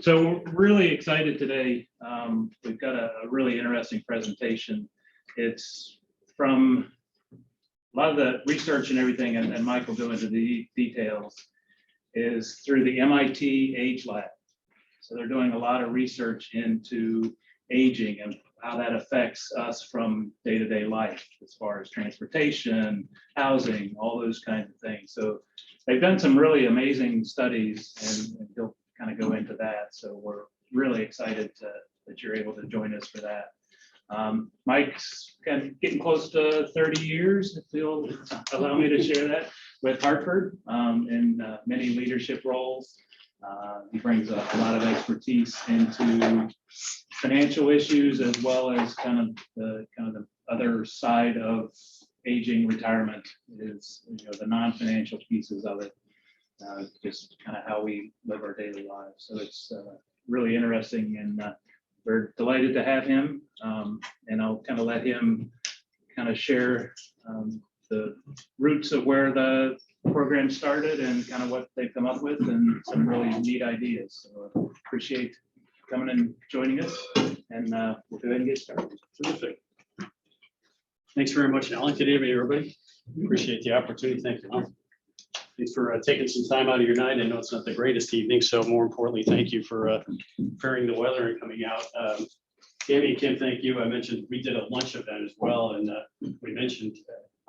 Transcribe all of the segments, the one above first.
So we're really excited today. We've got a really interesting presentation. It's from a lot of the research and everything, and Mike will go into the details, is through the MIT Age Lab. So they're doing a lot of research into aging and how that affects us from day-to-day life as far as transportation, housing, all those kinds of things. So they've done some really amazing studies, and he'll kind of go into that. So we're really excited that you're able to join us for that. Mike's kind of getting close to 30 years, if you'll allow me to share that, with Hartford in many leadership roles. He brings a lot of expertise into financial issues, as well as kind of the other side of aging retirement, is the non-financial pieces of it, just kind of how we live our daily lives. So it's really interesting, and we're delighted to have him. And I'll kind of let him kind of share the roots of where the program started and kind of what they've come up with, and some really neat ideas. So appreciate coming and joining us, and we'll go ahead and get started. Terrific. Thanks very much, Alan. Good evening, everybody. Appreciate the opportunity. Thank you, Alan. Thanks for taking some time out of your night. I know it's not the greatest evening, so more importantly, thank you for preparing the weather and coming out. Tammy and Kim, thank you. I mentioned we did a lunch event as well, and we mentioned,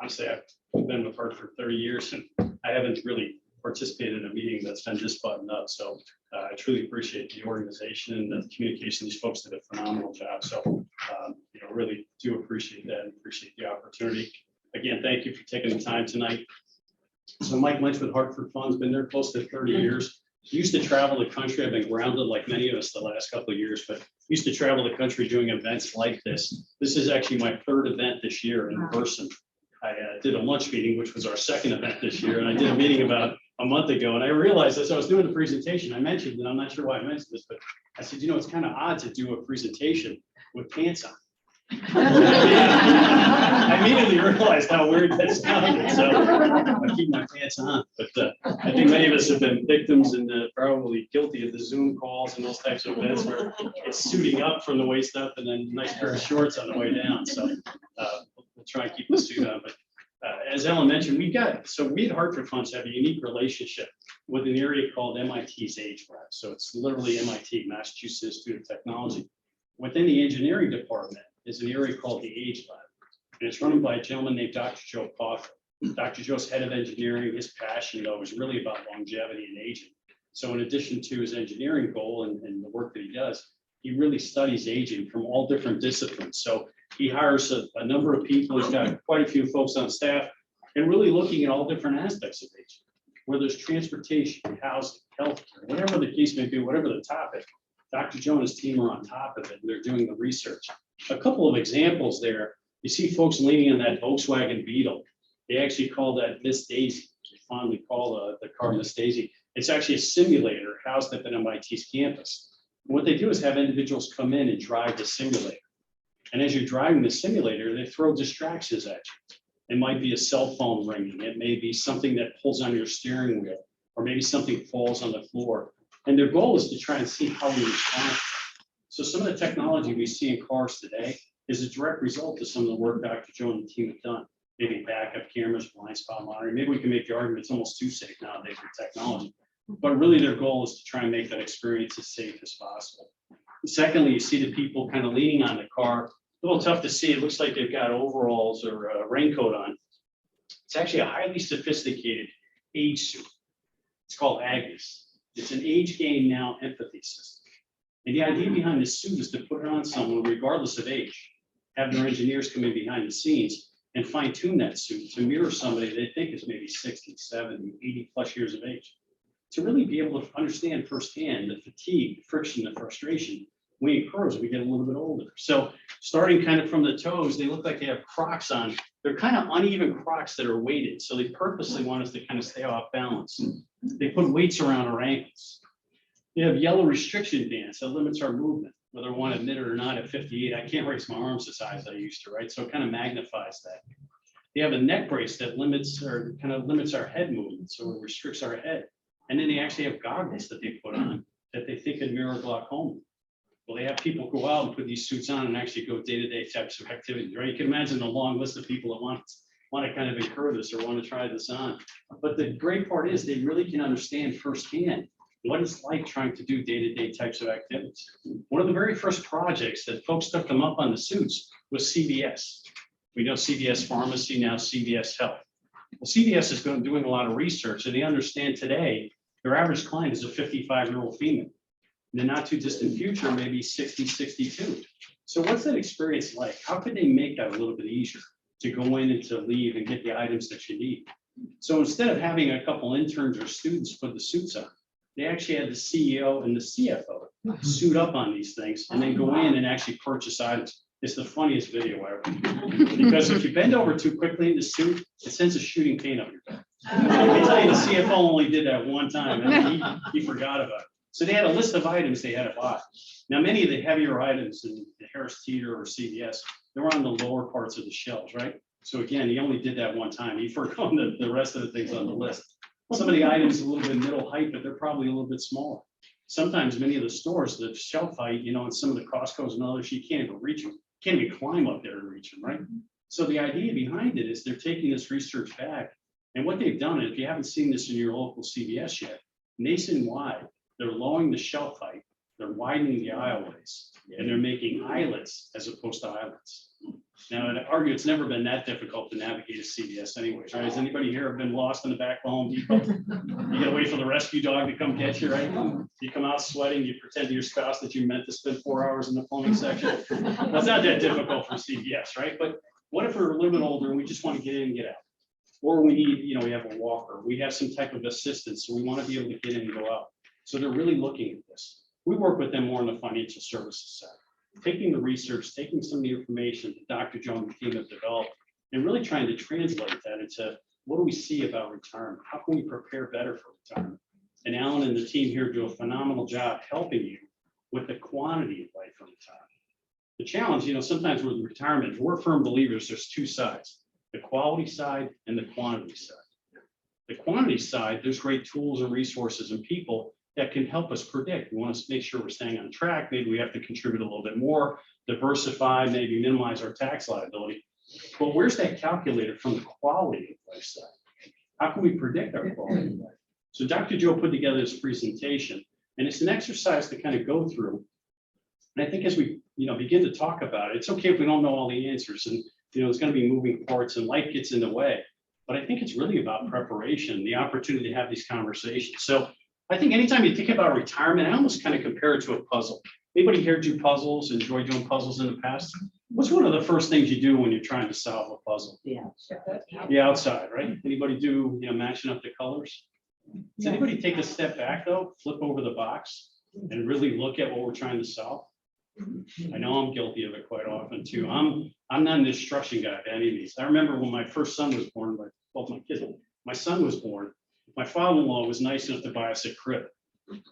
honestly, I've been with Hartford for 30 years, and I haven't really participated in a meeting that's been just buttoned up. So I truly appreciate the organization and the communication. These folks did a phenomenal job. So really do appreciate that and appreciate the opportunity. Again, thank you for taking the time tonight. So Mike Lynch with Hartford Funds, been there close to 30 years. Used to travel the country. I've been grounded like many of us the last couple of years, but used to travel the country doing events like this. This is actually my third event this year in person. I did a lunch meeting, which was our second event this year, and I did a meeting about a month ago, and I realized as I was doing the presentation, I mentioned, and I'm not sure why I mentioned this, but I said, it's kind of odd to do a presentation with pants on. I immediately realized how weird that sounded, so I keep my pants on. But I think many of us have been victims and probably guilty of the Zoom calls and those types of events where it's suiting up from the waist up and then a nice pair of shorts on the way down. So we'll try and keep the suit on. But as Ellen mentioned, we at Hartford Funds have a unique relationship with an area called MIT's Age Lab. So it's literally MIT, Massachusetts Institute of Technology. Within the engineering department is an area called the Age Lab. And it's run by a gentleman named Dr. Joe Coughlin. Dr. Joe's head of engineering. His passion, though, is really about longevity and aging. So in addition to his engineering goal and the work that he does, he really studies aging from all different disciplines. So he hires a number of people. He's got quite a few folks on staff, and really looking at all different aspects of aging, whether it's transportation, housing, healthcare, whatever the case may be, whatever the topic. Dr. Joe and his team are on top of it, and they're doing the research. A couple of examples there. You see folks leaning on that Volkswagen Beetle. They actually call that Miss Daisy. They fondly call the car Miss Daisy. It's actually a simulator housed up at MIT's campus. And what they do is have individuals come in and drive the simulator. And as you're driving the simulator, they throw distractions at you. It might be a cell phone ringing. It may be something that pulls on your steering wheel, or maybe something falls on the floor. And their goal is to try and see how we respond. So some of the technology we see in cars today is a direct result of some of the work Dr. Joe and the team have done. Maybe backup cameras, blind spot monitoring. Maybe we can make the argument it's almost too safe nowadays with technology. But really their goal is to try and make that experience as safe as possible. Secondly, you see the people kind of leaning on the car. A little tough to see. It looks like they've got overalls or a raincoat on. It's actually a highly sophisticated age suit. It's called Agnes. It's an age gain now empathy system. And the idea behind this suit is to put it on someone regardless of age, have their engineers come in behind the scenes and fine tune that suit to mirror somebody they think is maybe 60, 70, 80 plus years of age. To really be able to understand firsthand the fatigue, the friction, the frustration when it occurs, we get a little bit older. So starting kind of from the toes, they look like they have Crocs on. They're kind of uneven Crocs that are weighted. So they purposely want us to kind of stay off balance. They put weights around our ankles. They have yellow restriction bands that limits our movement, whether I want to admit it or not. At 58, I can't raise my arms as high as I used to, right? So it kind of magnifies that. They have a neck brace that limits our head movement, so it restricts our head. And then they actually have goggles that they put on that they think can severe glaucoma. Well, they have people go out and put these suits on and actually go day-to-day types of activities, right? You can imagine a long list of people that want to kind of incur this or want to try this on. But the great part is they really can understand firsthand what it's like trying to do day-to-day types of activities. One of the very first projects that folks took them up on the suits was CVS. We know CVS Pharmacy, now CVS Health. Well, CVS is doing a lot of research, and they understand today their average client is a 55-year-old female. In the not too distant future, maybe 60, 62. So what's that experience like? How could they make that a little bit easier to go in and to leave and get the items that you need? So instead of having a couple interns or students put the suits on, they actually had the CEO and the CFO suit up on these things and then go in and actually purchase items. It's the funniest video ever. Because if you bend over too quickly in the suit, it sends a shooting pain up your back. I tell you, the CFO only did that one time and he forgot about it. So they had a list of items they had to buy. Now, many of the heavier items in the Harris Teeter or CVS, they were on the lower parts of the shelves, right? So again, he only did that one time. He forgot the rest of the things on the list. Some of the items a little bit middle height, but they're probably a little bit smaller. Sometimes many of the stores, the shelf height, you know, in some of the Costco's and others, you can't even reach them. Can't even climb up there and reach them, right? So the idea behind it is they're taking this research back. And what they've done, if you haven't seen this in your local CVS yet, nationwide, they're lowering the shelf height, they're widening the aisleways, and they're making eyelets as opposed to eyelets. Now, I'd argue it's never been that difficult to navigate a CVS anyways, right? Has anybody here ever been lost in the back of Home Depot? You gotta wait for the rescue dog to come get you, right? You come out sweating, you pretend to your spouse that you meant to spend 4 hours in the plumbing section. That's not that difficult for CVS, right? But what if we're a little bit older and we just want to get in and get out? Or we need, you know, we have a walker, we have some type of assistance, so we want to be able to get in and go out. So they're really looking at this. We work with them more on the financial services side, taking the research, taking some of the information that Dr. Joe and the team have developed, and really trying to translate that into what do we see about retirement? How can we prepare better for retirement? And Alan and the team here do a phenomenal job helping you with the quantity of life in retirement. The challenge, you know, sometimes with retirement, we're firm believers there's two sides, the quality side and the quantity side. The quantity side, there's great tools and resources and people that can help us predict. We want to make sure we're staying on track. Maybe we have to contribute a little bit more, diversify, maybe minimize our tax liability. But where's that calculated from the quality of life side? How can we predict our quality of life? So Dr. Joe put together this presentation, and it's an exercise to kind of go through. And I think as we, you know, begin to talk about it, it's okay if we don't know all the answers, and you know, there's going to be moving parts and life gets in the way. But I think it's really about preparation, the opportunity to have these conversations. So I think anytime you think about retirement, I almost kind of compare it to a puzzle. Anybody here do puzzles, enjoy doing puzzles in the past? What's one of the first things you do when you're trying to solve a puzzle? Yeah. The outside, right? Anybody do, you know, matching up the colors? Does anybody take a step back though, flip over the box and really look at what we're trying to solve? I know I'm guilty of it quite often too. I'm not an instruction guy by any means. I remember when my first son was born, both my kids, my son was born, my father-in-law was nice enough to buy us a crib,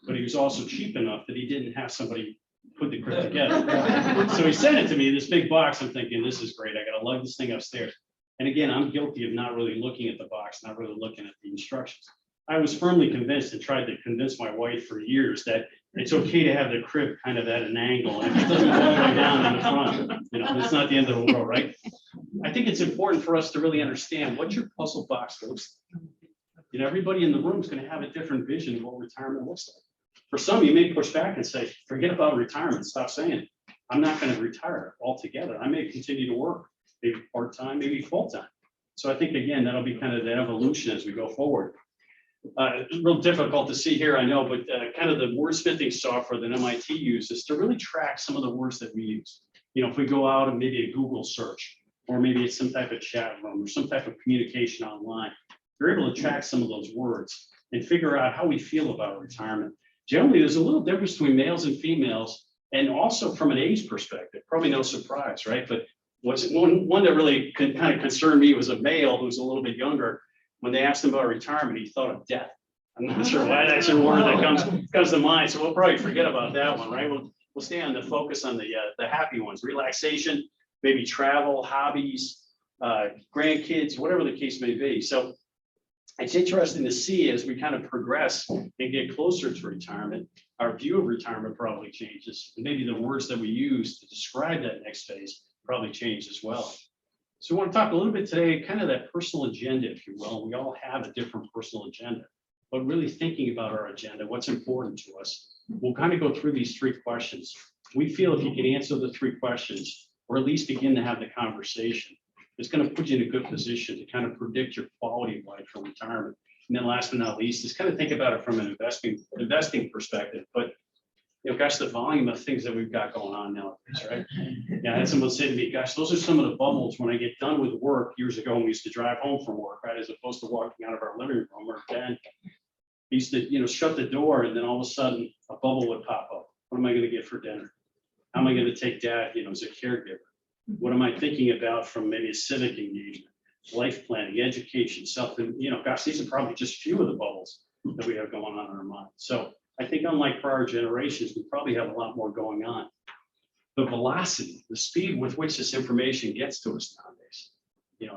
but he was also cheap enough that he didn't have somebody put the crib together. So he sent it to me, this big box. I'm thinking, this is great. I got to lug this thing upstairs. And again, I'm guilty of not really looking at the box, not really looking at the instructions. I was firmly convinced and tried to convince my wife for years that it's okay to have the crib kind of at an angle. And if it doesn't go all the way down in the front, you know, it's not the end of the world, right? I think it's important for us to really understand what your puzzle box looks like. You know, everybody in the room is going to have a different vision of what retirement looks like. For some, you may push back and say, forget about retirement, stop saying it. I'm not going to retire altogether. I may continue to work, maybe part-time, maybe full-time. So I think, again, that'll be kind of the evolution as we go forward. Real difficult to see here, I know, but kind of the wordsmithing software that MIT uses to really track some of the words that we use. You know, if we go out and maybe a Google search, or maybe it's some type of chat room or some type of communication online, you're able to track some of those words and figure out how we feel about retirement. Generally, there's a little difference between males and females, and also from an age perspective, probably no surprise, right? But what's one that really kind of concerned me was a male who's a little bit younger. When they asked him about retirement, he thought of death. I'm not sure why that's a word that comes to mind. So we'll probably forget about that one, right? We'll stay on the focus on the happy ones, relaxation, maybe travel, hobbies, grandkids, whatever the case may be. So it's interesting to see as we kind of progress and get closer to retirement, our view of retirement probably changes. And maybe the words that we use to describe that next phase probably change as well. So we want to talk a little bit today, kind of that personal agenda, if you will. We all have a different personal agenda, but really thinking about our agenda, what's important to us. We'll kind of go through these three questions. We feel if you can answer the three questions, or at least begin to have the conversation, it's going to put you in a good position to kind of predict your quality of life for retirement. And then last but not least, is kind of think about it from an investing perspective. But gosh, the volume of things that we've got going on nowadays, right? Yeah, I had someone say to me, gosh, those are some of the bubbles when I get done with work. Years ago, when we used to drive home from work, right, as opposed to walking out of our living room or den. We used to, shut the door, and then all of a sudden a bubble would pop up. What am I going to get for dinner? How am I going to take dad, as a caregiver? What am I thinking about from maybe a civic engagement, life planning, education, gosh, these are probably just a few of the bubbles that we have going on in our mind. So I think unlike prior generations, we probably have a lot more going on. The velocity, the speed with which this information gets to us nowadays,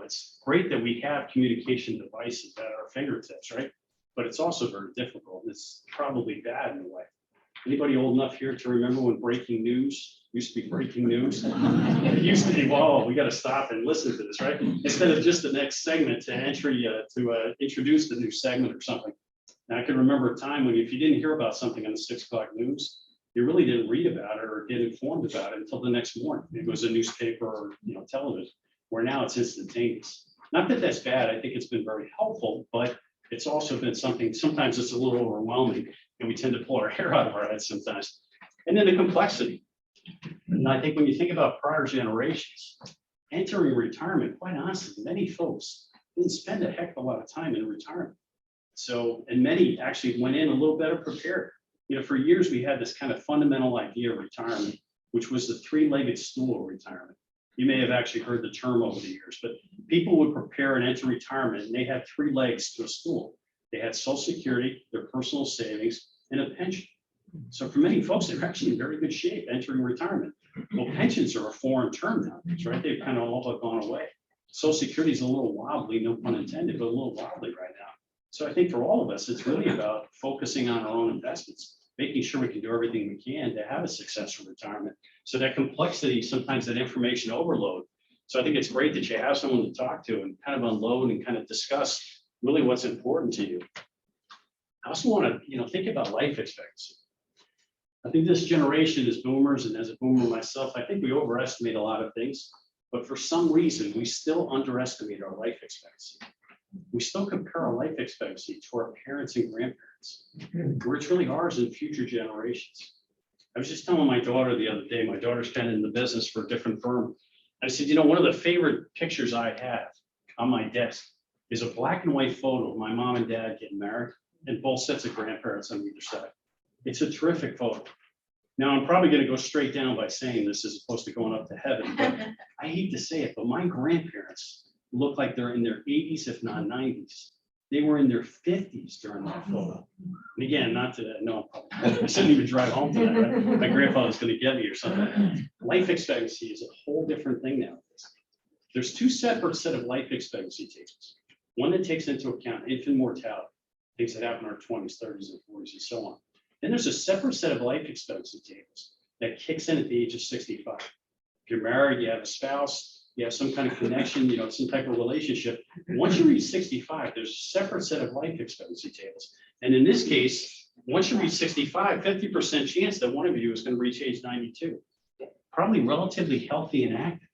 it's great that we have communication devices at our fingertips, right? But it's also very difficult. It's probably bad in a way. Anybody old enough here to remember when breaking news used to be breaking news? It used to be, whoa, we got to stop and listen to this, right? Instead of just the next segment to introduce the new segment or something. And I can remember a time when if you didn't hear about something on the 6 o'clock news, you really didn't read about it or get informed about it until the next morning. It was a newspaper or television, where now it's instantaneous. Not that that's bad. I think it's been very helpful, but it's also been something, sometimes it's a little overwhelming and we tend to pull our hair out of our heads sometimes. And then the complexity. And I think when you think about prior generations, entering retirement, quite honestly, many folks didn't spend a heck of a lot of time in retirement. So, and many actually went in a little better prepared. For years, we had this kind of fundamental idea of retirement, which was the three-legged stool of retirement. You may have actually heard the term over the years, but people would prepare and enter retirement, and they had three legs to a stool. They had Social Security, their personal savings, and a pension. So for many folks, they're actually in very good shape entering retirement. Well, pensions are a foreign term nowadays, right? They've kind of all but gone away. Social Security is a little wobbly, no pun intended, but a little wobbly right now. So I think for all of us, it's really about focusing on our own investments, making sure we can do everything we can to have a successful retirement. So that complexity, sometimes that information overload. So I think it's great that you have someone to talk to and kind of unload and kind of discuss really what's important to you. I also want to, think about life expectancy. I think this generation is boomers, and as a boomer myself, I think we overestimate a lot of things, but for some reason, we still underestimate our life expectancy. We still compare our life expectancy to our parents and grandparents, where it's really ours and future generations. I was just telling my daughter the other day, my daughter's been in the business for a different firm. I said, one of the favorite pictures I have on my desk is a black and white photo of my mom and dad getting married and both sets of grandparents on either side. It's a terrific photo. Now, I'm probably going to go straight down by saying this as opposed to going up to heaven, but I hate to say it, but my grandparents look like they're in their 80s, if not 90s. They were in their 50s during that photo. And again, not to, no, I shouldn't even drive home to that. Right? My grandfather's going to get me or something. Life expectancy is a whole different thing nowadays. There's two separate set of life expectancy tables. One that takes into account infant mortality, things that happen in our 20s, 30s, and 40s, and so on. Then there's a separate set of life expectancy tables that kicks in at the age of 65. If you're married, you have a spouse, you have some kind of connection, some type of relationship. Once you reach 65, there's a separate set of life expectancy tables. And in this case, once you reach 65, 50% chance that one of you is going to reach age 92. Probably relatively healthy and active,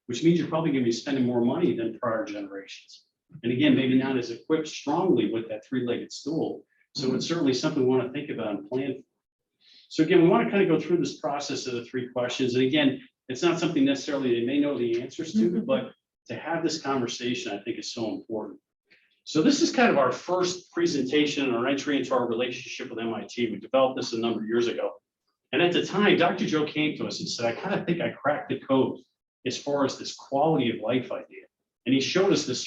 which means you're probably going to be spending more money than prior generations. And again, maybe not as equipped strongly with that three-legged stool. So it's certainly something we want to think about and plan for. So again, we want to kind of go through this process of the three questions. And again, it's not something necessarily they may know the answers to, but to have this conversation, I think is so important. So this is kind of our first presentation and our entry into our relationship with MIT. We developed this a number of years ago. And at the time, Dr. Joe came to us and said, I kind of think I cracked the code as far as this quality of life idea. And he showed us these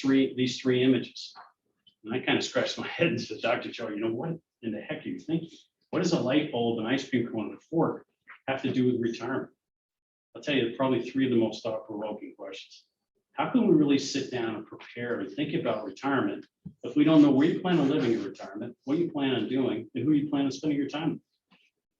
three images. And I kind of scratched my head and said, Dr. Joe, what in the heck are you thinking? What does a light bulb, an ice cream cone, and a fork have to do with retirement? I'll tell you, probably three of the most thought-provoking questions. how can we really sit down and prepare and think about retirement if we don't know where you plan on living in retirement, what you plan on doing, and who you plan on spending your time with?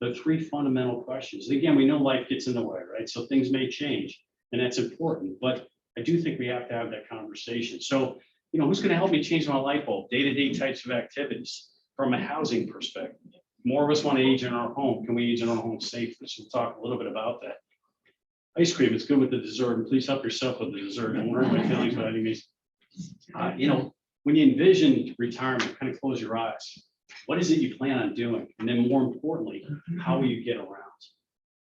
The three fundamental questions. Again, we know life gets in the way, right? So things may change, and that's important, but I do think we have to have that conversation. So, who's going to help me change my light bulb? Day-to-day types of activities from a housing perspective. More of us want to age in our home. Can we age in our home safely? So we'll talk a little bit about that. Ice cream, it's good with the dessert, and please help yourself with the dessert. Don't hurt my feelings by any means. When you envision retirement, kind of close your eyes. What is it you plan on doing? And then more importantly, how will you get around?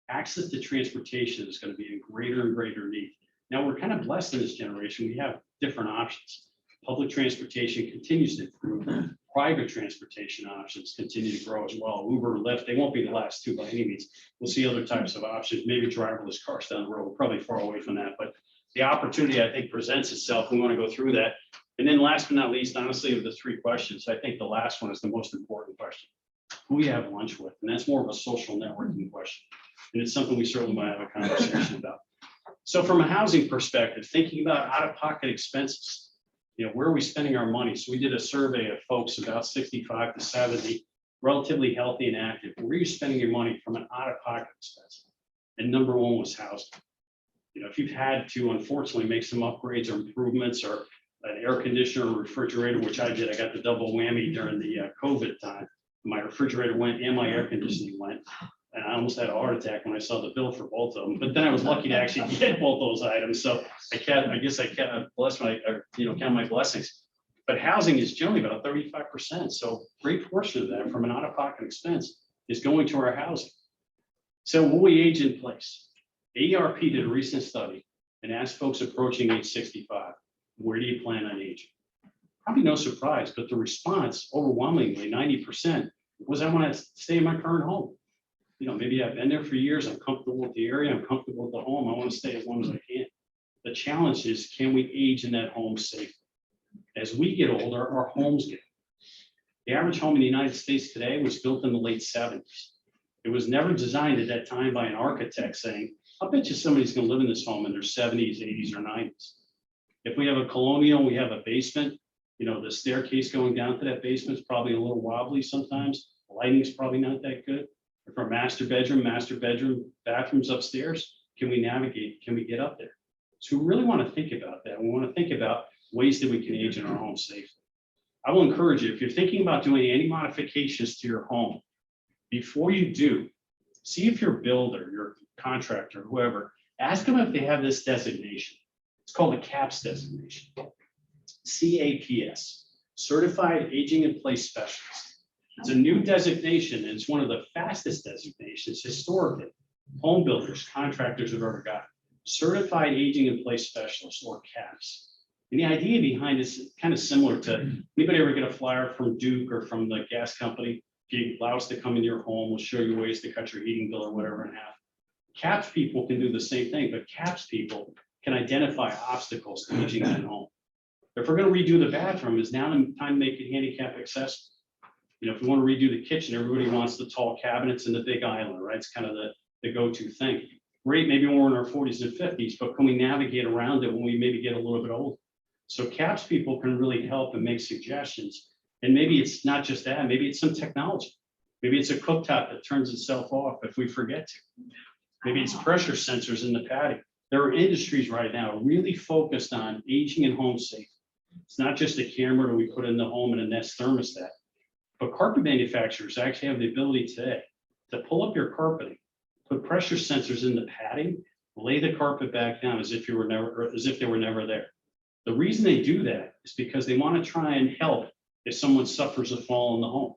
Access to transportation is going to be in greater and greater need. Now, we're kind of blessed in this generation. We have different options. Public transportation continues to improve. Private transportation options continue to grow as well. Uber, Lyft, they won't be the last two by any means. We'll see other types of options, maybe driverless cars down the road. We're probably far away from that, but the opportunity, I think, presents itself. We want to go through that. And then last but not least, honestly, of the three questions, I think the last one is the most important question. Who you have lunch with? And that's more of a social networking question. And it's something we certainly might have a conversation about. So from a housing perspective, thinking about out-of-pocket expenses, where are we spending our money? So we did a survey of folks about 65 to 70, relatively healthy and active. Where are you spending your money from an out-of-pocket expense? And number one was housing. If you've had to, unfortunately, make some upgrades or improvements or an air conditioner or refrigerator, which I did, I got the double whammy during the COVID time. My refrigerator went and my air conditioning went. And I almost had a heart attack when I saw the bill for both of them. But then I was lucky to actually get both those items. So I guess I can't bless my, count my blessings. But housing is generally about 35%. So a great portion of that from an out-of-pocket expense is going to our housing. So will we age in place? AARP did a recent study and asked folks approaching age 65, where do you plan on aging? Probably no surprise, but the response overwhelmingly 90% was I want to stay in my current home. Maybe I've been there for years. I'm comfortable with the area. I'm comfortable with the home. I want to stay as long as I can. The challenge is, can we age in that home safely? As we get older, our homes get older. The average home in the United States today was built in the late 70s. It was never designed at that time by an architect saying, I'll bet you somebody's going to live in this home in their 70s, 80s, or 90s. If we have a colonial, we have a basement, the staircase going down to that basement is probably a little wobbly sometimes. The lighting's probably not that good. If our master bedroom, bathrooms upstairs, can we navigate? Can we get up there? So we really want to think about that. We want to think about ways that we can age in our home safely. I will encourage you, if you're thinking about doing any modifications to your home, before you do, see if your builder, your contractor, whoever, ask them if they have this designation. It's called a CAPS designation. CAPS, Certified Aging in Place Specialist. It's a new designation, and it's one of the fastest designations historically. Home builders, contractors have ever got Certified Aging in Place Specialist, or CAPS. And the idea behind this is kind of similar to, anybody ever get a flyer from Duke or from the gas company? If you allow us to come into your home, we'll show you ways to cut your heating bill or whatever in half. CAPS people can do the same thing, but CAPS people can identify obstacles to aging at home. If we're going to redo the bathroom, is now the time to make it handicap accessible. If we want to redo the kitchen, everybody wants the tall cabinets and the big island, right? It's kind of the go-to thing. Great, maybe when we're in our 40s and 50s, but can we navigate around it when we maybe get a little bit older? So CAPS people can really help and make suggestions. And maybe it's not just that, maybe it's some technology. Maybe it's a cooktop that turns itself off if we forget to. Maybe it's pressure sensors in the patio. There are industries right now really focused on aging and home safety. It's not just a camera that we put in the home and a Nest thermostat. But carpet manufacturers actually have the ability today to pull up your carpeting, put pressure sensors in the padding, lay the carpet back down as if they were never there. The reason they do that is because they want to try and help if someone suffers a fall in the home.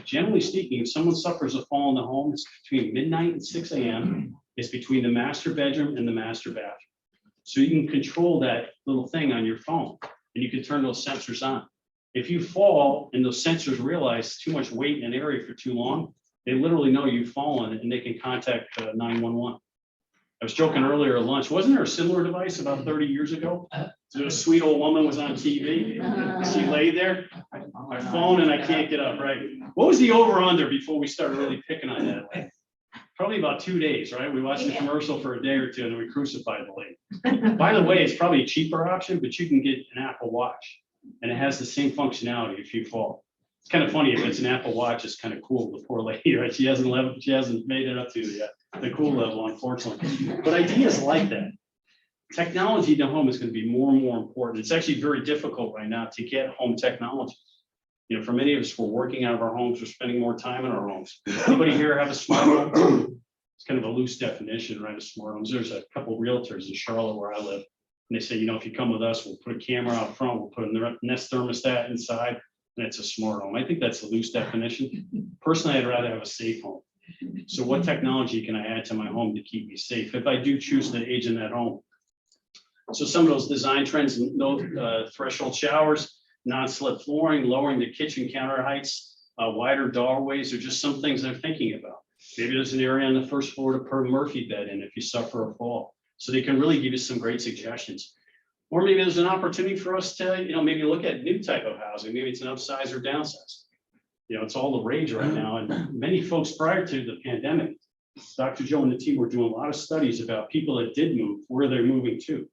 Generally speaking, if someone suffers a fall in the home, it's between midnight and 6 a.m. It's between the master bedroom and the master bathroom. So you can control that little thing on your phone, and you can turn those sensors on. If you fall and those sensors realize too much weight in an area for too long, they literally know you've fallen and they can contact 911. I was joking earlier at lunch, wasn't there a similar device about 30 years ago? So a sweet old woman was on TV. She lay there, my phone, and I can't get up, right? What was the over under before we started really picking on that? Probably about 2 days, right? We watched the commercial for a day or two and we crucified the lady. By the way, it's probably a cheaper option, but you can get an Apple Watch and it has the same functionality if you fall. It's kind of funny if it's an Apple Watch, it's kind of cool. The poor lady, right? She hasn't made it up to the cool level, unfortunately. But ideas like that. Technology to home is going to be more and more important. It's actually very difficult right now to get home technology. You know, for many of us, we're working out of our homes, we're spending more time in our homes. Anybody here have a smart home? It's kind of a loose definition, right? A smart home. There's a couple of realtors in Charlotte where I live, and they say, you know, if you come with us, we'll put a camera out front, we'll put a Nest thermostat inside, and it's a smart home. I think that's a loose definition. Personally, I'd rather have a safe home. So what technology can I add to my home to keep me safe if I do choose to age in that home? So some of those design trends, no threshold showers, non-slip flooring, lowering the kitchen counter heights, wider doorways are just some things they're thinking about. Maybe there's an area on the first floor to put a Murphy bed in if you suffer a fall. So they can really give you some great suggestions. Or maybe there's an opportunity for us to, you know, maybe look at new type of housing. Maybe it's an upsize or downsize. You know, it's all the rage right now. And many folks prior to the pandemic, Dr. Joe and the team were doing a lot of studies about people that did move, where they're moving to.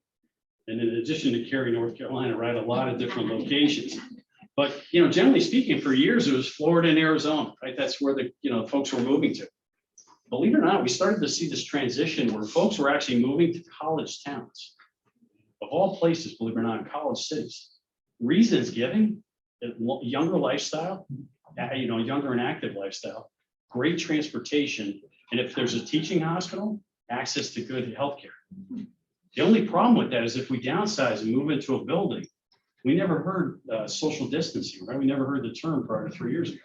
And in addition to Cary, North Carolina, right, a lot of different locations. But, you know, generally speaking, for years, it was Florida and Arizona, right? That's where the, you know, folks were moving to. Believe it or not, we started to see this transition where folks were actually moving to college towns. Of all places, believe it or not, in college cities. Reasons given, younger lifestyle, you know, younger and active lifestyle, great transportation, and if there's a teaching hospital, access to good healthcare. The only problem with that is if we downsize and move into a building, we never heard social distancing, right? We never heard the term prior to 3 years ago.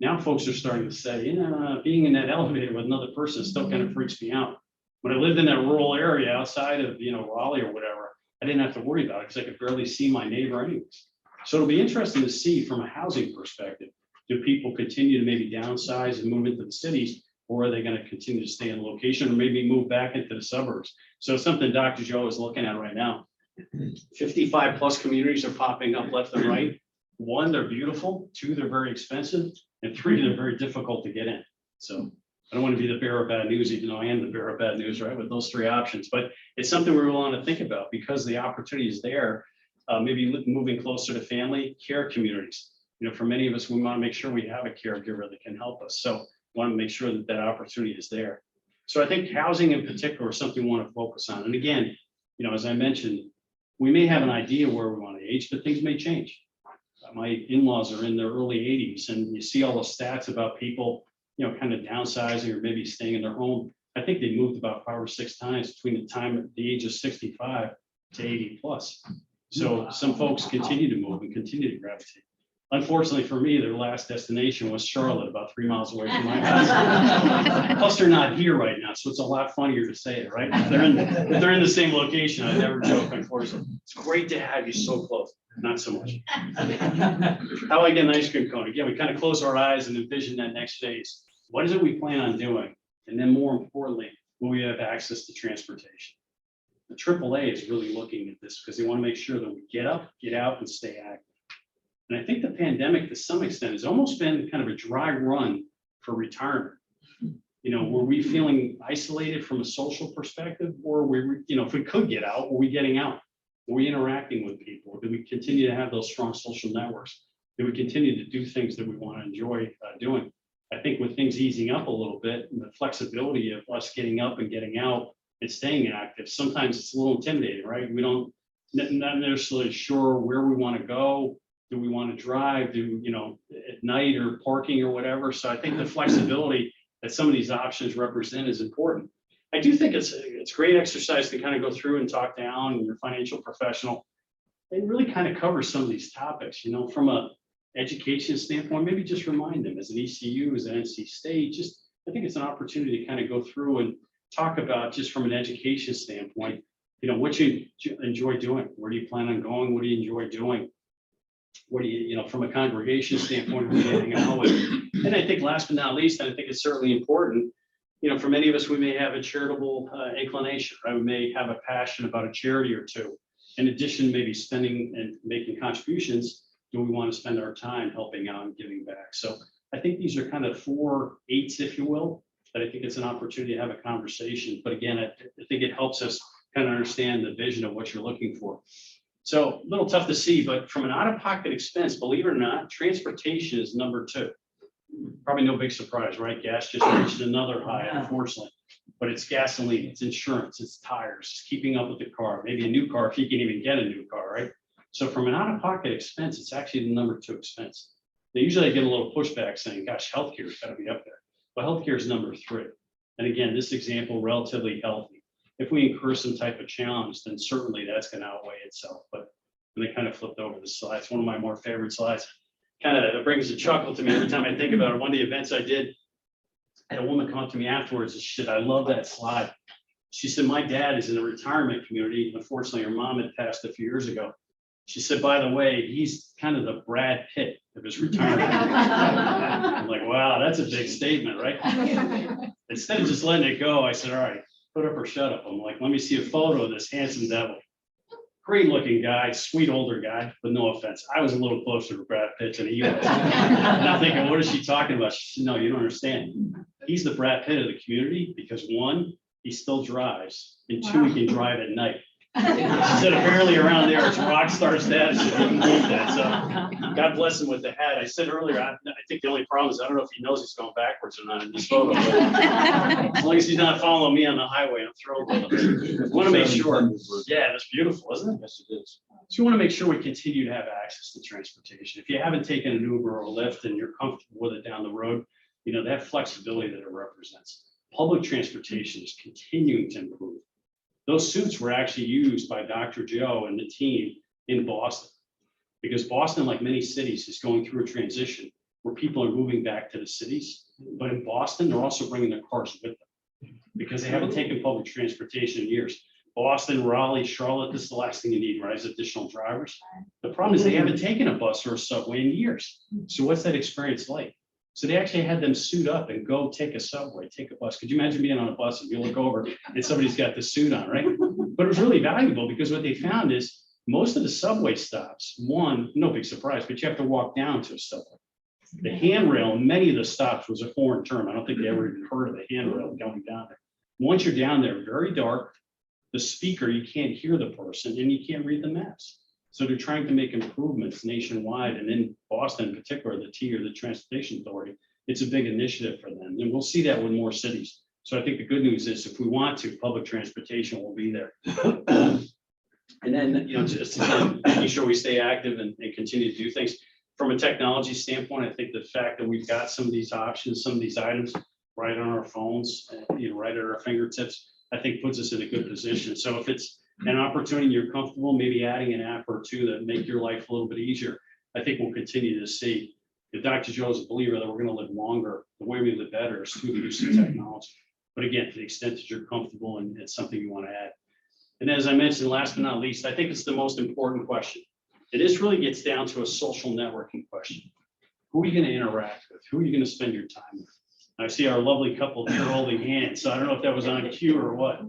Now folks are starting to say, yeah, being in that elevator with another person still kind of freaks me out. When I lived in that rural area outside of, you know, Raleigh or whatever, I didn't have to worry about it because I could barely see my neighbor anyways. So it'll be interesting to see from a housing perspective, do people continue to maybe downsize and move into the cities, or are they going to continue to stay in location or maybe move back into the suburbs? So it's something Dr. Joe is looking at right now. 55 plus communities are popping up left and right. 1, they're beautiful. 2, they're very expensive. And 3, they're very difficult to get in. So I don't want to be the bearer of bad news, even though I am the bearer of bad news, right, with those 3 options. But it's something we want to think about because the opportunity is there. Maybe moving closer to family care communities. You know, for many of us, we want to make sure we have a caregiver that can help us. So want to make sure that that opportunity is there. So I think housing in particular is something we want to focus on. And again, you know, as I mentioned, we may have an idea where we want to age, but things may change. My in-laws are in their early 80s, and you see all the stats about people, you know, kind of downsizing or maybe staying in their home. I think they moved about 5 or 6 times between the time at the age of 65 to 80 plus. So some folks continue to move and continue to gravitate. Unfortunately for me, their last destination was Charlotte, about 3 miles away from my house. Plus, they're not here right now, so it's a lot funnier to say it, right? If they're in the same location, I never joke, unfortunately. It's great to have you so close, not so much. How I get an ice cream cone? Again, we kind of close our eyes and envision that next phase. What is it we plan on doing? And then more importantly, will we have access to transportation? The AAA is really looking at this because they want to make sure that we get up, get out, and stay active. And I think the pandemic, to some extent, has almost been kind of a dry run for retirement. You know, were we feeling isolated from a social perspective, or we, you know, if we could get out, were we getting out? Were we interacting with people? Did we continue to have those strong social networks? Did we continue to do things that we want to enjoy doing? I think with things easing up a little bit and the flexibility of us getting up and getting out and staying active, sometimes it's a little intimidating, right? We don't not necessarily sure where we want to go. Do we want to drive? Do, you know, at night or parking or whatever? So I think the flexibility that some of these options represent is important. I do think it's great exercise to kind of go through and talk down your financial professional and really kind of cover some of these topics, you know, from a education standpoint, maybe just remind them as an ECU, as an NC State, just, I think it's an opportunity to kind of go through and talk about just from an education standpoint, you know, what you enjoy doing, where do you plan on going, what do you enjoy doing? What do you know, from a congregation standpoint, what are you hanging out with? And I think last but not least, and I think it's certainly important, you know, for many of us, we may have a charitable inclination, right? We may have a passion about a charity or two. In addition, maybe spending and making contributions, do we want to spend our time helping out and giving back? So I think these are kind of 4 8s, if you will, that I think it's an opportunity to have a conversation. But again, I think it helps us kind of understand the vision of what you're looking for. So a little tough to see, but from an out-of-pocket expense, believe it or not, transportation is number 2. Probably no big surprise, right? Gas just reached another high, unfortunately. But it's gasoline, it's insurance, it's tires, it's keeping up with the car, maybe a new car if you can even get a new car, right? So from an out-of-pocket expense, it's actually the number 2 expense. Now, usually I get a little pushback saying, gosh, healthcare's got to be up there. But healthcare is number 3. And again, this example, relatively healthy. If we incur some type of challenge, then certainly that's going to outweigh itself. But when I kind of flipped over the slides, one of my more favorite slides, kind of brings a chuckle to me every time I think about it. One of the events I did, I had a woman come up to me afterwards and she said, I love that slide. She said, my dad is in a retirement community. Unfortunately, her mom had passed a few years ago. She said, by the way, he's kind of the Brad Pitt of his retirement. I'm like, wow, that's a big statement, right? Instead of just letting it go, I said, all right, put up or shut up. I'm like, let me see a photo of this handsome devil. Great looking guy, sweet older guy, but no offense. I was a little closer to Brad Pitt than he was. And I'm thinking, what is she talking about? She said, no, you don't understand. He's the Brad Pitt of the community because 1, he still drives, and 2, he can drive at night. She said apparently around there it's rock star status if you can believe that. So God bless him with the hat. I said earlier, I think the only problem is I don't know if he knows he's going backwards or not in this photo. As long as he's not following me on the highway, I'm thrilled with him. I want to make sure. Yeah, that's beautiful, isn't it? Yes, it is. So we want to make sure we continue to have access to transportation. If you haven't taken an Uber or a Lyft and you're comfortable with it down the road, you know, that flexibility that it represents. Public transportation is continuing to improve. Those suits were actually used by Dr. Joe and the team in Boston, because Boston, like many cities, is going through a transition where people are moving back to the cities. But in Boston, they're also bringing their cars with them because they haven't taken public transportation in years. Boston, Raleigh, Charlotte, this is the last thing you need, right, is additional drivers. The problem is they haven't taken a bus or a subway in years. So what's that experience like? So they actually had them suit up and go take a subway, take a bus. Could you imagine being on a bus and you look over and somebody's got the suit on, right? But it was really valuable because what they found is most of the subway stops, 1, no big surprise, but you have to walk down to a subway. The handrail in many of the stops was a foreign term. I don't think they ever even heard of the handrail going down there. Once you're down there, very dark, the speaker, you can't hear the person and you can't read the maps. So they're trying to make improvements nationwide, and in Boston in particular, the T, or the Transportation Authority, it's a big initiative for them. And we'll see that with more cities. So I think the good news is if we want to, public transportation will be there. And then, you know, just making sure we stay active and continue to do things. From a technology standpoint, I think the fact that we've got some of these options, some of these items right on our phones, you know, right at our fingertips, I think puts us in a good position. So if it's an opportunity you're comfortable, maybe adding an app or 2 that make your life a little bit easier, I think we'll continue to see. If Dr. Joe is a believer that we're going to live longer, the way we live better is through the use of technology. But again, to the extent that you're comfortable and it's something you want to add. And as I mentioned, last but not least, I think it's the most important question. This really gets down to a social networking question. Who are you going to interact with? Who are you going to spend your time with? I see our lovely couple here holding hands, so I don't know if that was on cue or what,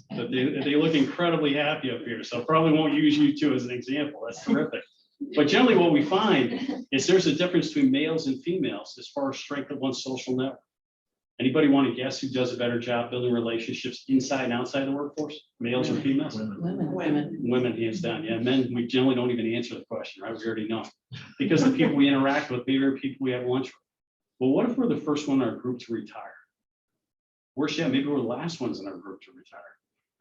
but they look incredibly happy up here, so probably won't use you 2 as an example. That's terrific. But generally what we find is there's a difference between males and females as far as strength of one's social network. Anybody want to guess who does a better job building relationships inside and outside the workforce? Males or females? Women, hands down. Yeah, men, we generally don't even answer the question, right? We already know. Because the people we interact with, maybe are people we have lunch with. Well, what if we're the first one in our group to retire? Worse yet, maybe we're the last ones in our group to retire.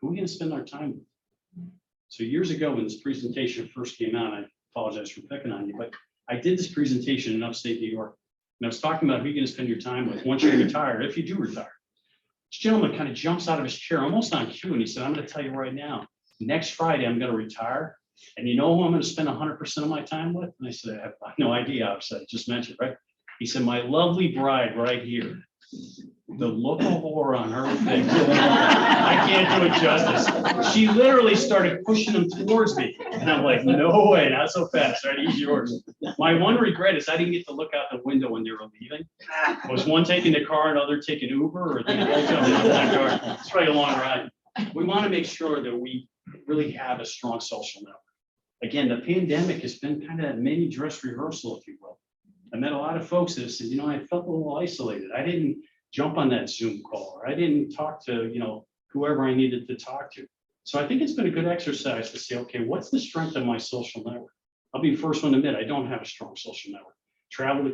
Who are we going to spend our time with? So years ago, when this presentation first came out, I apologize for picking on you, but I did this presentation in upstate New York. And I was talking about who you're going to spend your time with once you retire, if you do retire. This gentleman kind of jumps out of his chair, almost on cue, and he said, I'm going to tell you right now, next Friday, I'm going to retire. And you know who I'm going to spend 100% of my time with? And I said, I have no idea, obviously, I just mentioned, right? He said, my lovely bride right here. The look of horror on her face. I can't do it justice. She literally started pushing him towards me. And I'm like, no way, not so fast, right? He's yours. My one regret is I didn't get to look out the window when they were leaving. Was one taking the car, another taking Uber, or they both jumped in the car? It's probably a long ride. We want to make sure that we really have a strong social network. Again, the pandemic has been kind of a mini dress rehearsal, if you will. I met a lot of folks that have said, you know, I felt a little isolated. I didn't jump on that Zoom call, or I didn't talk to, you know, whoever I needed to talk to. So I think it's been a good exercise to say, okay, what's the strength of my social network? I'll be the first one to admit I don't have a strong social network. Travel the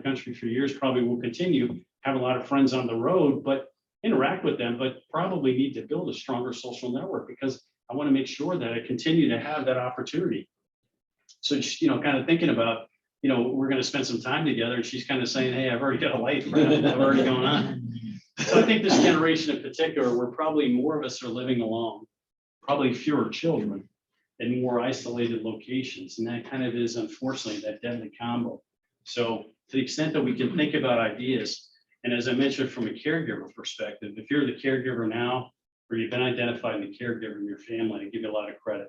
country for years, probably will continue, have a lot of friends on the road, but interact with them, but probably need to build a stronger social network because I want to make sure that I continue to have that opportunity. So, you know, kind of thinking about, you know, we're going to spend some time together, and she's kind of saying, hey, I've already got a life, right? I've already going on. So I think this generation in particular, where probably more of us are living alone, probably fewer children in more isolated locations. And that kind of is, unfortunately, that deadly combo. So to the extent that we can think about ideas, and as I mentioned, from a caregiver perspective, if you're the caregiver now, or you've been identified in the caregiver in your family, I give you a lot of credit.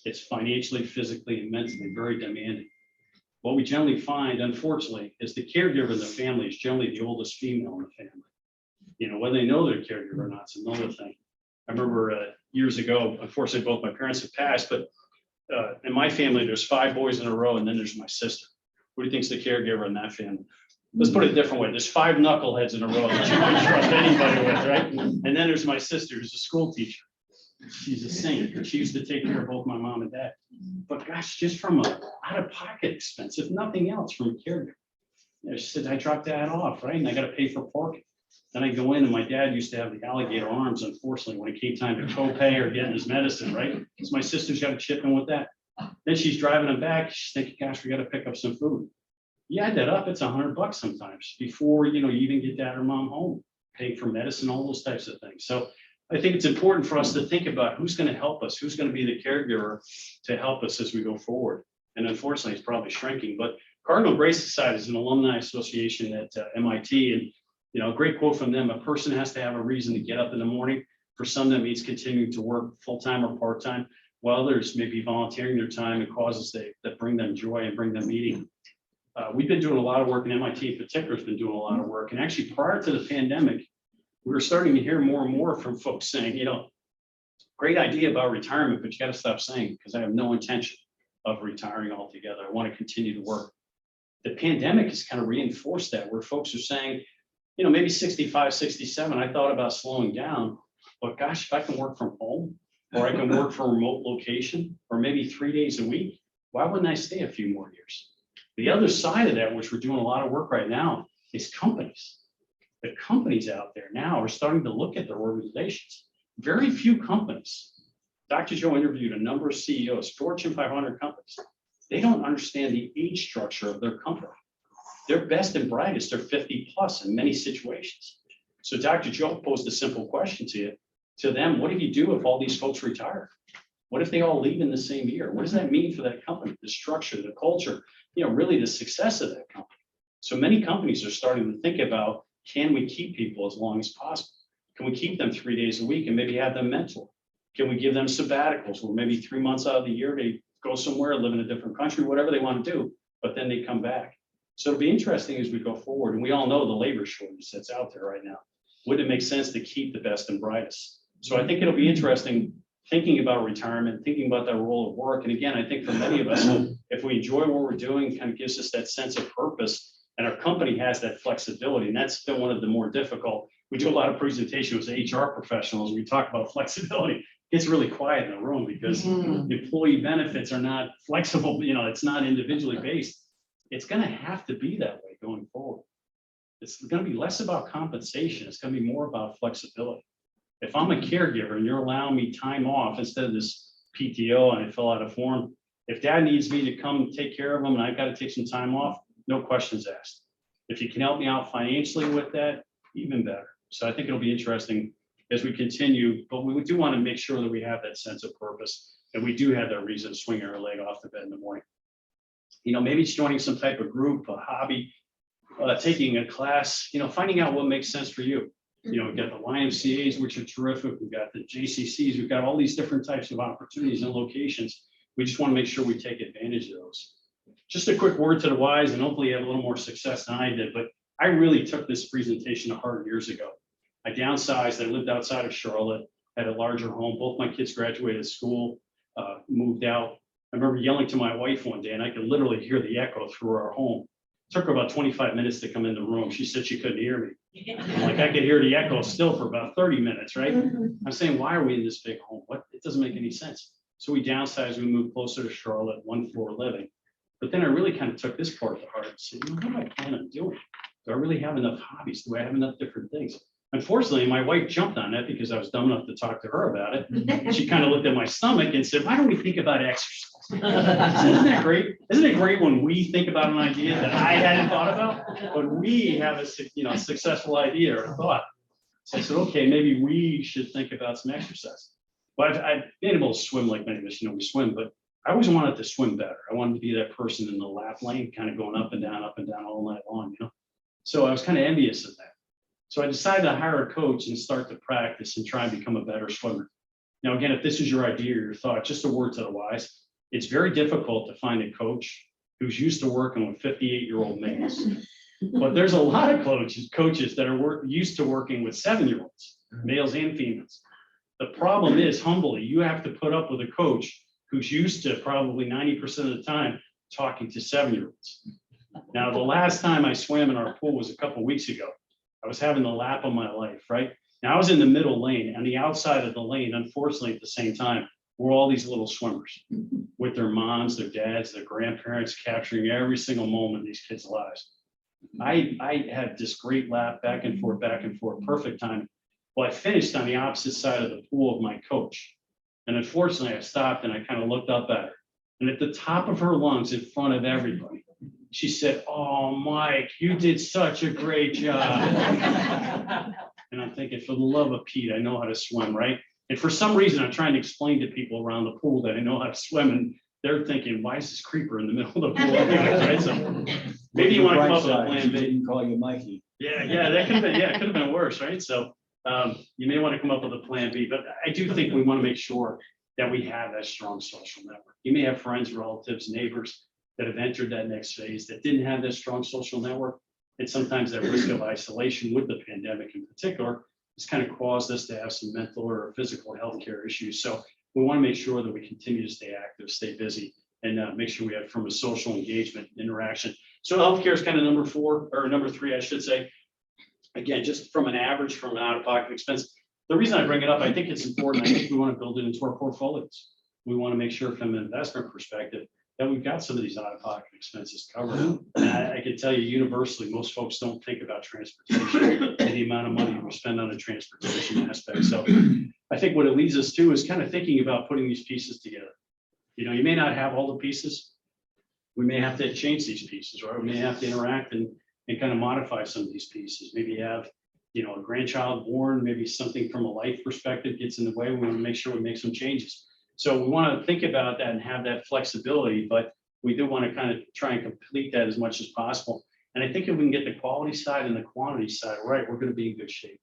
It's financially, physically, and mentally very demanding. What we generally find, unfortunately, is the caregiver in the family is generally the oldest female in the family. You know, whether they know they're a caregiver or not, it's another thing. I remember years ago, unfortunately, both my parents have passed, but in my family, there's 5 boys in a row, and then there's my sister. Who do you think's the caregiver in that family? Let's put it a different way. There's 5 knuckleheads in a row that you might trust anybody with, right? And then there's my sister, who's a school teacher. She's a saint. She used to take care of both my mom and dad. But gosh, just from a out-of-pocket expense, if nothing else, from a caregiver. You know, she said, I dropped Dad off, right? And I got to pay for parking. Then I go in, and my dad used to have the alligator arms, unfortunately, when it came time to co-pay or getting his medicine, right? Because my sister's got to chip in with that. Then she's driving him back. She's thinking, gosh, we got to pick up some food. You add that up, it's $100 sometimes before, you know, you even get dad or mom home, paying for medicine, all those types of things. So I think it's important for us to think about who's going to help us, who's going to be the caregiver to help us as we go forward. And unfortunately, it's probably shrinking. But Cardinal Grace Society is an alumni association at MIT. And, you know, a great quote from them: a person has to have a reason to get up in the morning. For some, that means continuing to work full-time or part-time, while others may be volunteering their time and causes that bring them joy and bring them meaning. We've been doing a lot of work, and MIT in particular has been doing a lot of work. And actually, prior to the pandemic, we were starting to hear more and more from folks saying, you know, great idea about retirement, but you got to stop saying, because I have no intention of retiring altogether. I want to continue to work. The pandemic has kind of reinforced that, where folks are saying, you know, maybe 65, 67, I thought about slowing down, but gosh, if I can work from home, or I can work from a remote location, or maybe 3 days a week, why wouldn't I stay a few more years? The other side of that, which we're doing a lot of work right now, is companies. The companies out there now are starting to look at their organizations. Very few companies. Dr. Joe interviewed a number of CEOs, Fortune 500 companies. They don't understand the age structure of their company. Their best and brightest are 50 plus in many situations. So Dr. Joe posed a simple question to them. What do you do if all these folks retire? What if they all leave in the same year? What does that mean for that company, the structure, the culture, you know, really the success of that company? So many companies are starting to think about, can we keep people as long as possible? Can we keep them 3 days a week and maybe have them mentor? Can we give them sabbaticals where maybe 3 months out of the year they go somewhere, live in a different country, whatever they want to do, but then they come back. So it'll be interesting as we go forward. And we all know the labor shortage that's out there right now. Would it make sense to keep the best and brightest? So I think it'll be interesting thinking about retirement, thinking about that role of work. And again, I think for many of us, if we enjoy what we're doing, it kind of gives us that sense of purpose. And our company has that flexibility. And that's been one of the more difficult. We do a lot of presentations with HR professionals. We talk about flexibility. It's really quiet in the room because employee benefits are not flexible. You know, it's not individually based. It's going to have to be that way going forward. It's going to be less about compensation. It's going to be more about flexibility. If I'm a caregiver and you're allowing me time off instead of this PTO and I fill out a form, if dad needs me to come take care of him and I've got to take some time off, no questions asked. If you can help me out financially with that, even better. So I think it'll be interesting as we continue, but we do want to make sure that we have that sense of purpose and we do have that reason to swing our leg off the bed in the morning. You know, maybe it's joining some type of group, a hobby, taking a class, you know, finding out what makes sense for you. You know, we've got the YMCAs, which are terrific. We've got the JCCs. We've got all these different types of opportunities and locations. We just want to make sure we take advantage of those. Just a quick word to the wise, and hopefully you have a little more success than I did, but I really took this presentation to heart years ago. I downsized. I lived outside of Charlotte, had a larger home. Both my kids graduated school, moved out. I remember yelling to my wife one day, and I could literally hear the echo through our home. It took her about 25 minutes to come in the room. She said she couldn't hear me. I'm like, I could hear the echo still for about 30 minutes, right? I'm saying, why are we in this big home? it doesn't make any sense. So we downsized, we moved closer to Charlotte, 1 floor living. But then I really kind of took this part to heart and said, what do I plan on doing? Do I really have enough hobbies? Do I have enough different things? Unfortunately, my wife jumped on that because I was dumb enough to talk to her about it. She kind of looked at my stomach and said, why don't we think about exercise? Isn't that great? Isn't it great when we think about an idea that I hadn't thought about, but we have a successful idea or a thought? So I said, okay, maybe we should think about some exercise. But I've been able to swim like many of us, we swim, but I always wanted to swim better. I wanted to be that person in the lap lane, kind of going up and down all night long, So I was kind of envious of that. So I decided to hire a coach and start to practice and try and become a better swimmer. Now, again, if this is your idea or your thought, just a word to the wise, it's very difficult to find a coach who's used to working with 58-year-old males. But there's a lot of coaches that are used to working with 7-year-olds, males and females. The problem is, humbly, you have to put up with a coach who's used to probably 90% of the time talking to 7-year-olds. Now, the last time I swam in our pool was a couple of weeks ago. I was having the lap of my life, right? Now I was in the middle lane. On the outside of the lane, unfortunately, at the same time, were all these little swimmers with their moms, their dads, their grandparents, capturing every single moment in these kids' lives. I had this great lap back and forth, perfect time. Well, I finished on the opposite side of the pool of my coach. And unfortunately, I stopped and I kind of looked up at her. And at the top of her lungs, in front of everybody, she said, "Oh, Mike, you did such a great job." And I'm thinking, for the love of Pete, I know how to swim, right? And for some reason, I'm trying to explain to people around the pool that I know how to swim, and they're thinking, why is this creeper in the middle of the pool? Right? So maybe you want to come up with a plan B. Didn't call you Mikey. Yeah, that could have been, it could have been worse, right? So you may want to come up with a plan B, but I do think we want to make sure that we have that strong social network. You may have friends, relatives, neighbors that have entered that next phase that didn't have that strong social network. And sometimes that risk of isolation with the pandemic in particular has kind of caused us to have some mental or physical healthcare issues. So we want to make sure that we continue to stay active, stay busy, and make sure we have from a social engagement interaction. So healthcare is kind of number 4 or number 3, I should say. Again, just from an average, from an out-of-pocket expense. The reason I bring it up, I think it's important. I think we want to build it into our portfolios. We want to make sure from an investment perspective that we've got some of these out-of-pocket expenses covered. And I can tell you universally, most folks don't think about transportation and the amount of money we spend on the transportation aspect. So I think what it leads us to is kind of thinking about putting these pieces together. You may not have all the pieces. We may have to change these pieces, or we may have to interact and kind of modify some of these pieces. Maybe you have, a grandchild born, maybe something from a life perspective gets in the way. We want to make sure we make some changes. So we want to think about that and have that flexibility, but we do want to kind of try and complete that as much as possible. And I think if we can get the quality side and the quantity side right, we're going to be in good shape.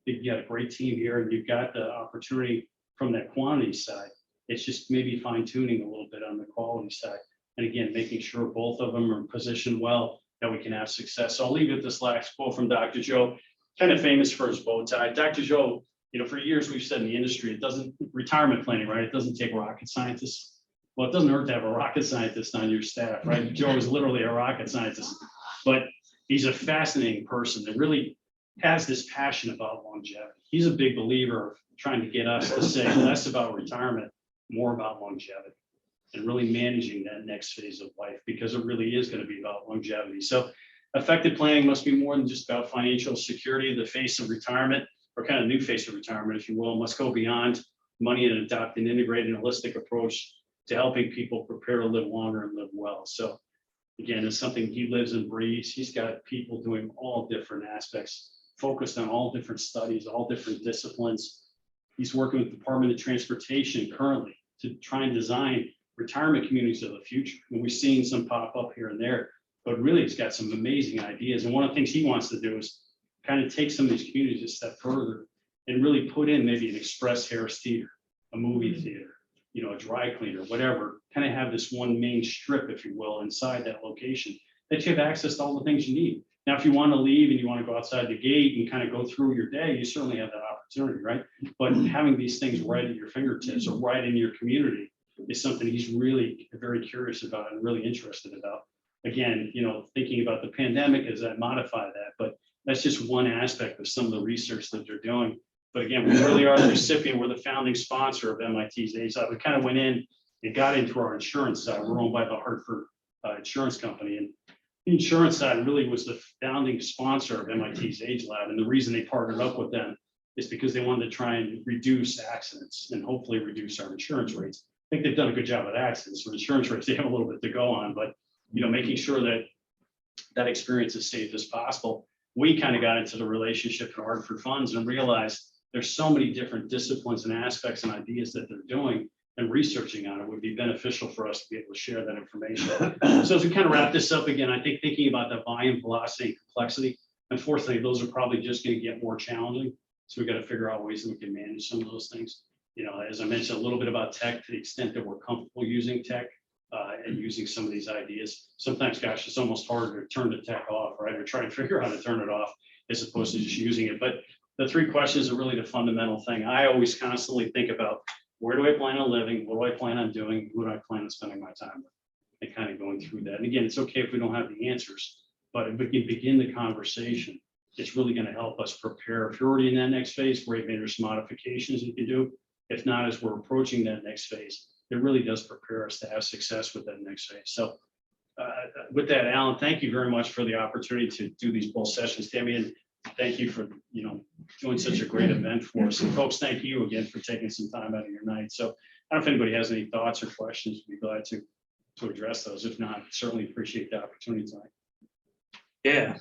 You've got a great team here, and you've got the opportunity from that quantity side. It's just maybe fine tuning a little bit on the quality side. And again, making sure both of them are positioned well, that we can have success. So I'll leave you with this last quote from Dr. Joe, kind of famous for his bow tie. Dr. Joe, for years we've said in the industry, retirement planning, right? It doesn't take rocket scientists. Well, it doesn't hurt to have a rocket scientist on your staff, right? Joe is literally a rocket scientist, but he's a fascinating person that really has this passion about longevity. He's a big believer of trying to get us to say less about retirement, more about longevity, and really managing that next phase of life, because it really is going to be about longevity. So effective planning must be more than just about financial security. The face of retirement, or kind of new face of retirement, if you will, must go beyond money and adopt an integrated and holistic approach to helping people prepare to live longer and live well. So again, it's something he lives and breathes. He's got people doing all different aspects, focused on all different studies, all different disciplines. He's working with the Department of Transportation currently to try and design retirement communities of the future. And we've seen some pop up here and there, but really he's got some amazing ideas. And one of the things he wants to do is kind of take some of these communities a step further and really put in maybe an express Harris theater, a movie theater, a dry cleaner, whatever, kind of have this one main strip, if you will, inside that location that you have access to all the things you need. Now, if you want to leave and you want to go outside the gate and kind of go through your day, you certainly have that opportunity, right? But having these things right at your fingertips or right in your community is something he's really very curious about and really interested about. Again, thinking about the pandemic as I modify that, but that's just one aspect of some of the research that they're doing. But again, we really are the recipient. We're the founding sponsor of MIT's Age Lab. We kind of went in and got into our insurance side. We're owned by the Hartford insurance company. And the insurance side really was the founding sponsor of MIT's Age Lab. And the reason they partnered up with them is because they wanted to try and reduce accidents and hopefully reduce our insurance rates. I think they've done a good job with accidents. For insurance rates, they have a little bit to go on, but making sure that that experience is safe as possible. We kind of got into the relationship in Hartford Funds and realized there's so many different disciplines and aspects and ideas that they're doing, and researching on it would be beneficial for us to be able to share that information. So as we kind of wrap this up again, I think thinking about the volume, velocity, and complexity, unfortunately, those are probably just going to get more challenging. So we got to figure out ways that we can manage some of those things. As I mentioned, a little bit about tech, to the extent that we're comfortable using tech and using some of these ideas. Sometimes, gosh, it's almost harder to turn the tech off, right? Or try to figure out how to turn it off as opposed to just using it. But the 3 questions are really the fundamental thing. I always constantly think about, where do I plan on living? What do I plan on doing? Who do I plan on spending my time with? And kind of going through that. And again, it's okay if we don't have the answers, but if we can begin the conversation, it's really going to help us prepare. If you're already in that next phase, great, maybe there's some modifications you can do. If not, as we're approaching that next phase, it really does prepare us to have success with that next phase. So with that, Alan, thank you very much for the opportunity to do these both sessions. Damian, thank you for doing such a great event for us. And folks, thank you again for taking some time out of your night. So I don't know if anybody has any thoughts or questions. We'd be glad to address those. If not, certainly appreciate the opportunity tonight. Yeah.